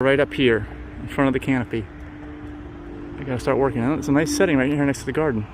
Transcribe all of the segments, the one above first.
Right up here in front of the canopy. I gotta start working on it. It's a nice setting right here next to the garden.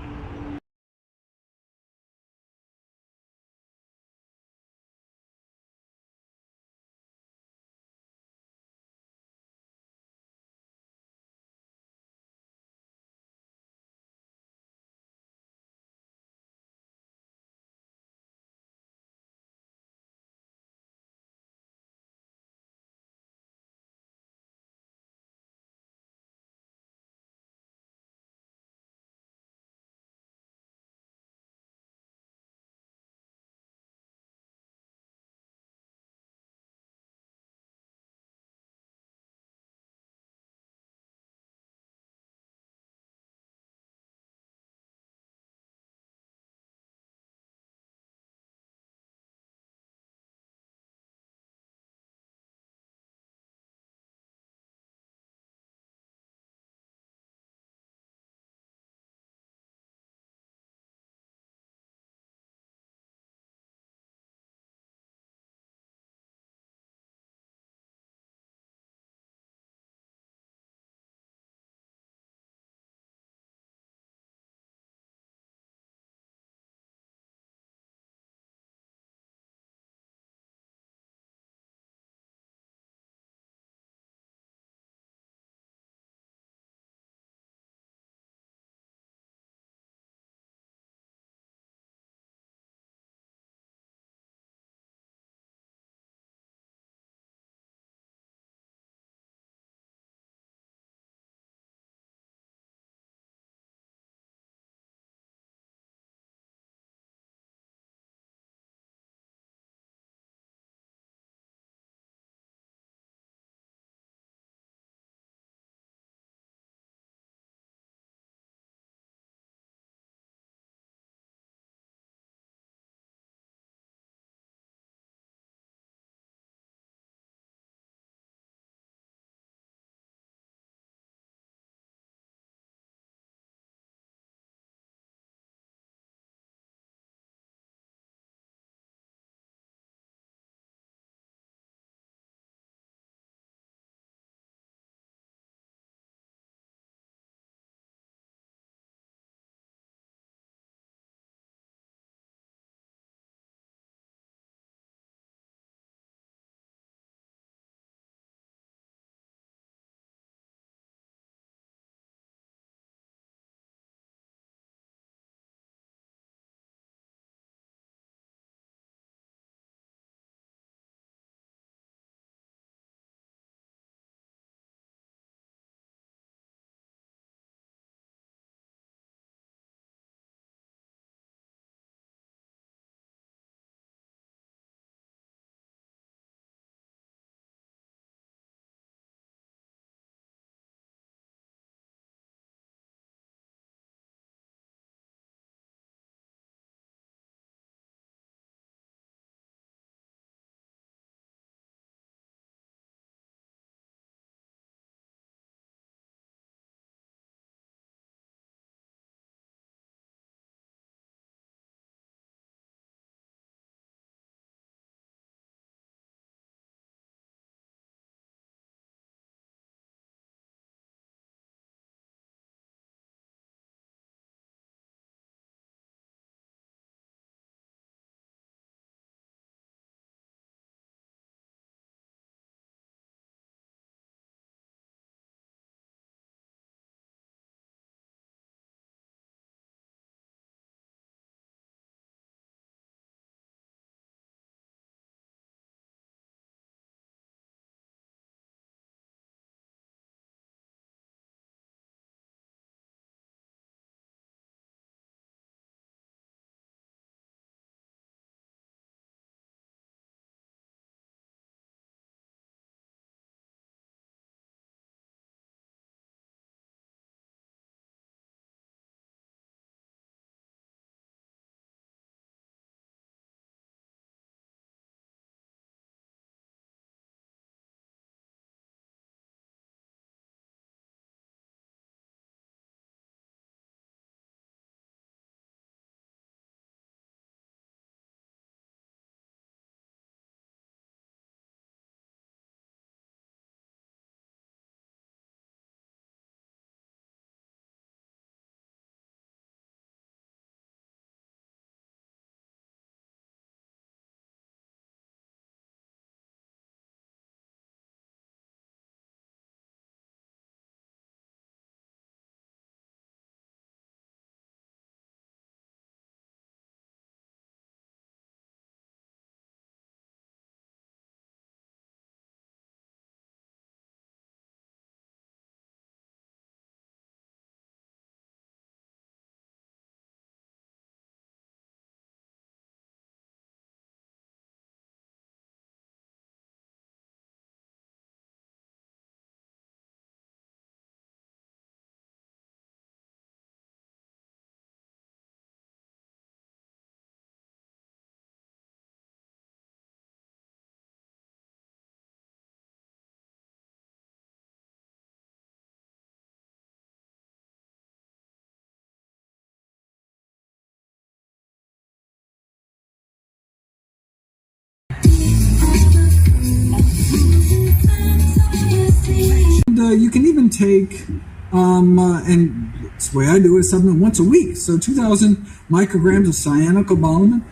you can even take, and it's the way I do it, supplement once a week. So 2,000 micrograms of cyanocobalamin.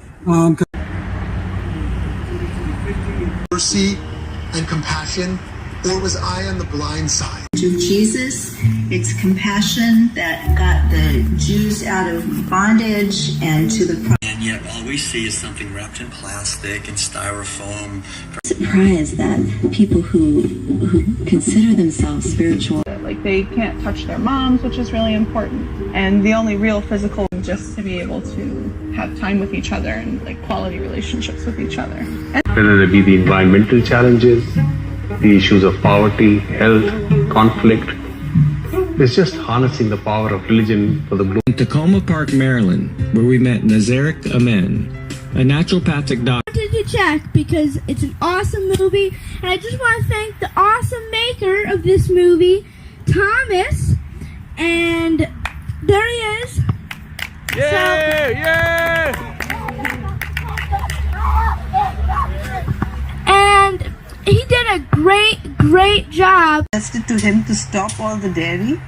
Mercy and compassion, or was I on the blind side? To Jesus, it's compassion that got the Jews out of bondage and to the and yet all we see is something wrapped in plastic and styrofoam. surprised that people who consider themselves spiritual, like they can't touch their moms, which is really important, and the only real physical just to be able to have time with each other and like quality relationships with each other. Whether it be the environmental challenges, the issues of poverty, health, conflict, it's just harnessing the power of religion for the glory. In Tacoma Park, Maryland, where we met Nazarick Amen, a naturopathic doctor. I wanted to check because it's an awesome movie, and I just want to thank the awesome maker of this movie, Thomas, and there he is. Yeah! And he did a great job. Suggested to him to stop all the dairy.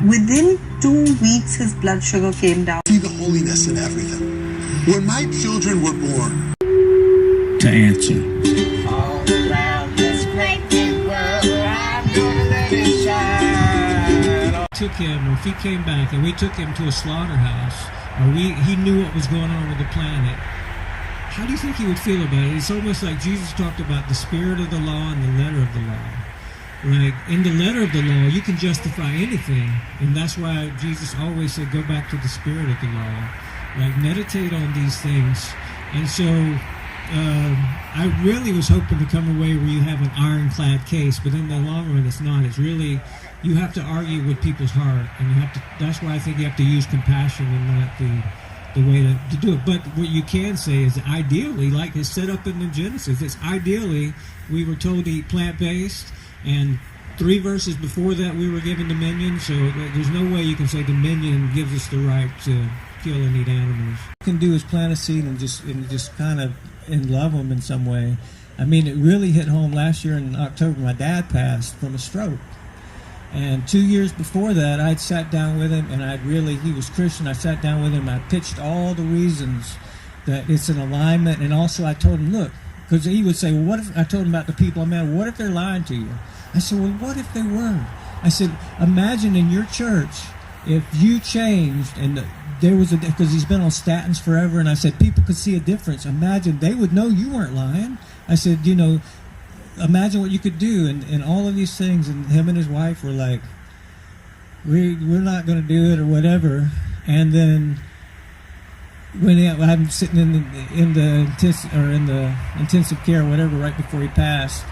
Within 2 weeks, his blood sugar came down. See the holiness in everything. When my children were born, To answer. All around this great big world, I'm gonna let it shine. Took him, or if he came back and we took him to a slaughterhouse, or he knew what was going on with the planet, how do you think he would feel about it? It's almost like Jesus talked about the spirit of the law and the letter of the law. Like, in the letter of the law, you can justify anything, and that's why Jesus always said, go back to the spirit of the law. Like, meditate on these things. And so, I really was hoping to come away where you have an ironclad case, but in the long run, it's not. It's really, you have to argue with people's heart, and you have to. That's why I think you have to use compassion and not the way to do it. But what you can say is, ideally, like it's set up in the Genesis, it's ideally we were told to eat plant-based, and 3 verses before that we were given dominion. So there's no way you can say dominion gives us the right to kill and eat animals. What you can do is plant a seed and just kind of love them in some way. I mean, it really hit home last year in October. My dad passed from a stroke. And 2 years before that, I'd sat down with him, and he was Christian. I sat down with him, and I pitched all the reasons that it's an alignment. And also I told him, look, because he would say, well, what if, I told him about the people I met, what if they're lying to you? I said, well, what if they were? I said, imagine in your church, if you changed, and there was because he's been on statins forever, and I said, people could see a difference. Imagine, they would know you weren't lying. I said, imagine what you could do, and all of these things, and him and his wife were like, we're not going to do it or whatever. And then when I'm sitting in the intensive care or whatever right before he passed,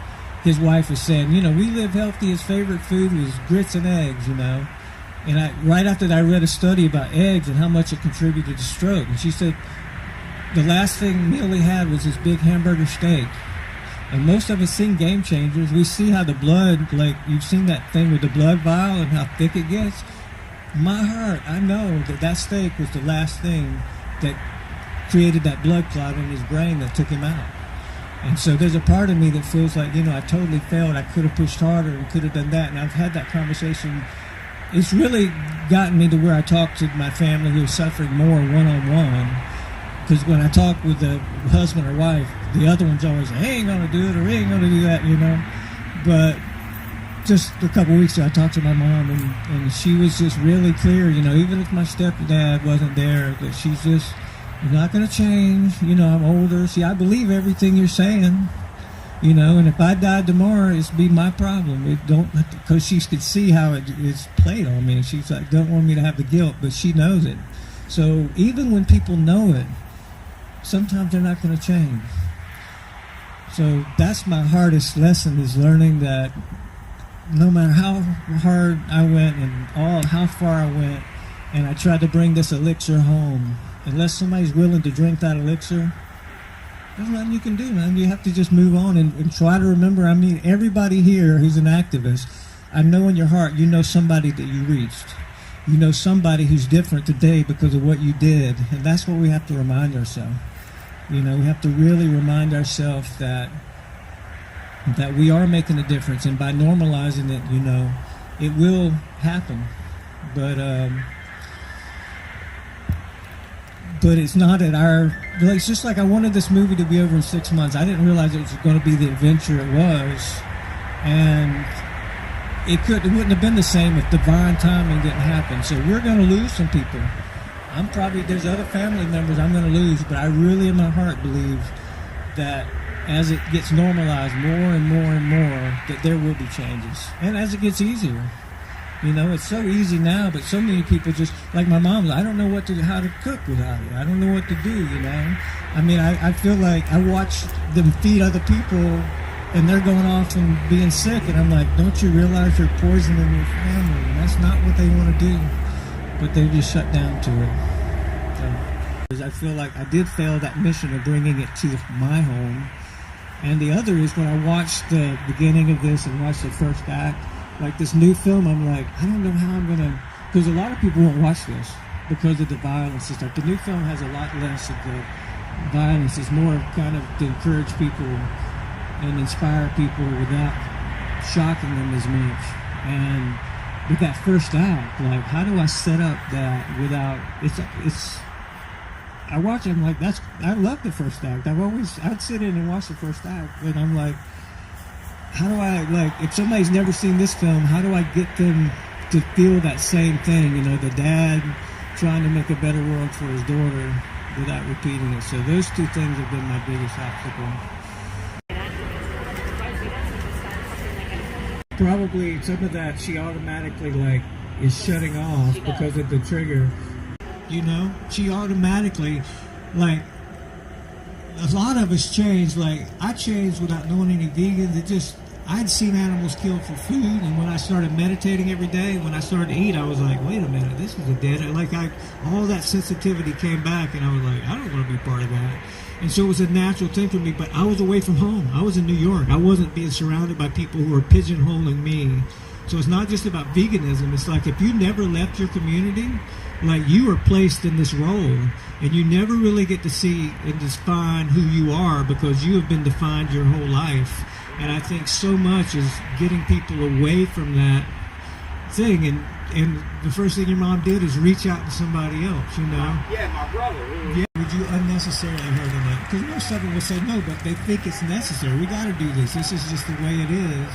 his wife was saying, we live healthy. His favorite food was grits and eggs, And right after that, I read a study about eggs and how much it contributed to stroke. And she said the last meal he had was this big hamburger steak. And most of us seen Game Changers. We see how the blood, like you've seen that thing with the blood vial and how thick it gets. My heart, I know that steak was the last thing that created that blood clot in his brain that took him out. And so there's a part of me that feels like, I totally failed. I could have pushed harder and could have done that. And I've had that conversation. It's really gotten me to where I talk to my family who is suffering more one-on-one. Because when I talk with the husband or wife, the other one's always like, hey, ain't going to do it or ain't going to do that, But just a couple weeks ago, I talked to my mom, and she was just really clear, even if my stepdad wasn't there, that she's just, you're not going to change. I'm older. See, I believe everything you're saying. And if I died tomorrow, it'd be my problem. It don't, because she could see how it's played on me. She's like, don't want me to have the guilt, but she knows it. So even when people know it, sometimes they're not going to change. So that's my hardest lesson, is learning that no matter how hard I went and how far I went, and I tried to bring this elixir home, unless somebody's willing to drink that elixir, there's nothing you can do, man. You have to just move on and try to remember. Everybody here who's an activist, I know in your heart you know somebody that you reached. You know somebody who's different today because of what you did. And that's what we have to remind ourselves. We have to really remind ourselves that that we are making a difference, and by normalizing it, you know, it will happen. But it's not at our, it's just like I wanted this movie to be over in 6 months. I didn't realize it was going to be the adventure it was, and it wouldn't have been the same if divine timing didn't happen. So we're going to lose some people. There's other family members I'm going to lose, but I really in my heart believe that as it gets normalized more and more and more, that there will be changes. And as it gets easier, you know, it's so easy now, but so many people just, like my mom, I don't know how to cook without it. I don't know what to do, you know. I mean, I feel like I watch them feed other people and they're going off and being sick, and I'm like, don't you realize you're poisoning your family? And that's not what they want to do, but they just shut down to it. So I feel like I did fail that mission of bringing it to my home. And the other is when I watched the beginning of this and watched the first act, like this new film, I'm like, I don't know how I'm going to, because a lot of people won't watch this because of the violence and stuff. The new film has a lot less of the violence. It's more kind of to encourage people and inspire people without shocking them as much. And with that first act, like, how do I set up that without, I watch it, I'm like, I love the first act. I'd sit in and watch the first act, and I'm like, how do I, like, if somebody's never seen this film, how do I get them to feel that same thing, you know, the dad trying to make a better world for his daughter without repeating it. So those two things have been my biggest obstacle. Probably some of that she automatically, like, is shutting off because of the trigger. You know, she automatically, like, a lot of us changed. Like, I changed without knowing any vegans. I'd seen animals killed for food, and when I started meditating every day, when I started to eat, I was like, wait a minute, this is a dead, all that sensitivity came back, and I was like, I don't want to be part of that. And so it was a natural thing for me, but I was away from home. I was in New York. I wasn't being surrounded by people who were pigeonholing me. So it's not just about veganism. It's like, if you never left your community, like, you are placed in this role, and you never really get to see and define who you are because you have been defined your whole life. And I think so much is getting people away from that thing. And the first thing your mom did is reach out to somebody else, you know? Yeah, my brother. Yeah, would you unnecessarily hurt them? Because most of them will say no, but they think it's necessary. We got to do this. This is just the way it is.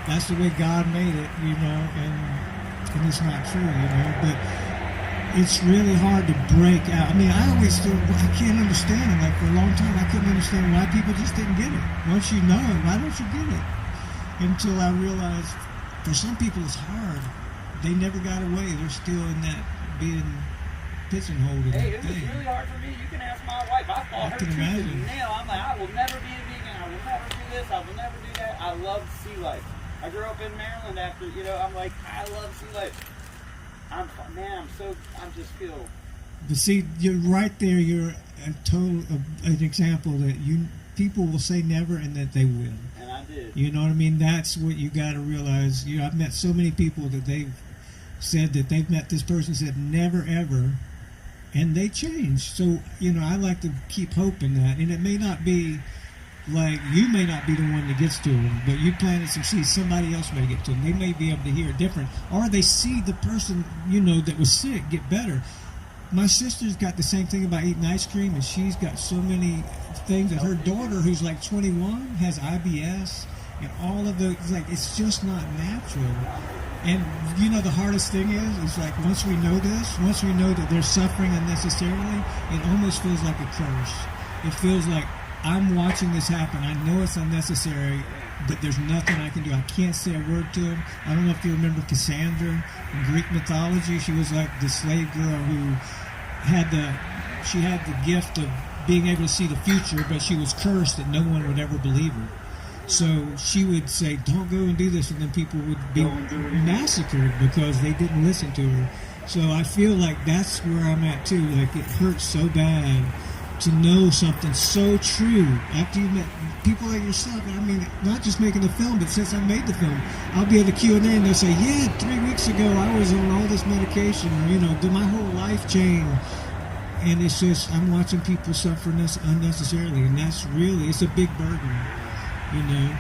That's the way God made it, you know? And it's not true, you know? But it's really hard to break out. I mean, I can't understand it. Like, for a long time, I couldn't understand why people just didn't get it. Once you know it, why don't you get it? Until I realized, for some people, it's hard. They never got away. They're still in that being pigeonholed. Hey, it was really hard for me. You can ask my wife. I fought her tooth and nail. I'm like, I will never be a vegan. I will never do this. I will never do that. I love sea life. I grew up in Maryland after, you know, I'm like, I love sea life. I just feel. But see, you're right there. You're an example that people will say never and that they will. And I did. You know what I mean? That's what you got to realize. I've met so many people that they've said that they've met this person said never ever, and they changed. So, you know, I like to keep hope in that. And it may not be like, you may not be the one that gets to them, but you planted some seeds. Somebody else may get to them. They may be able to hear it different, or they see the person, you know, that was sick get better. My sister's got the same thing about eating ice cream, and she's got so many things. And her daughter, who's like 21, has IBS, and all of the, like, it's just not natural. And, you know, the hardest thing is like, once we know this, once we know that they're suffering unnecessarily, it almost feels like a curse. It feels like, I'm watching this happen. I know it's unnecessary, but there's nothing I can do. I can't say a word to him. I don't know if you remember Cassandra in Greek mythology. She was like the slave girl who had the gift of being able to see the future, but she was cursed that no one would ever believe her. So she would say, don't go and do this, and then people would be massacred because they didn't listen to her. So I feel like that's where I'm at too. Like, it hurts so bad to know something so true after you met people like yourself. I mean, not just making the film, but since I made the film, I'll be at the Q&A and they'll say, yeah, 3 weeks ago I was on all this medication, or, you know, did my whole life change? And it's just, I'm watching people suffer unnecessarily, and that's really, it's a big burden, you know.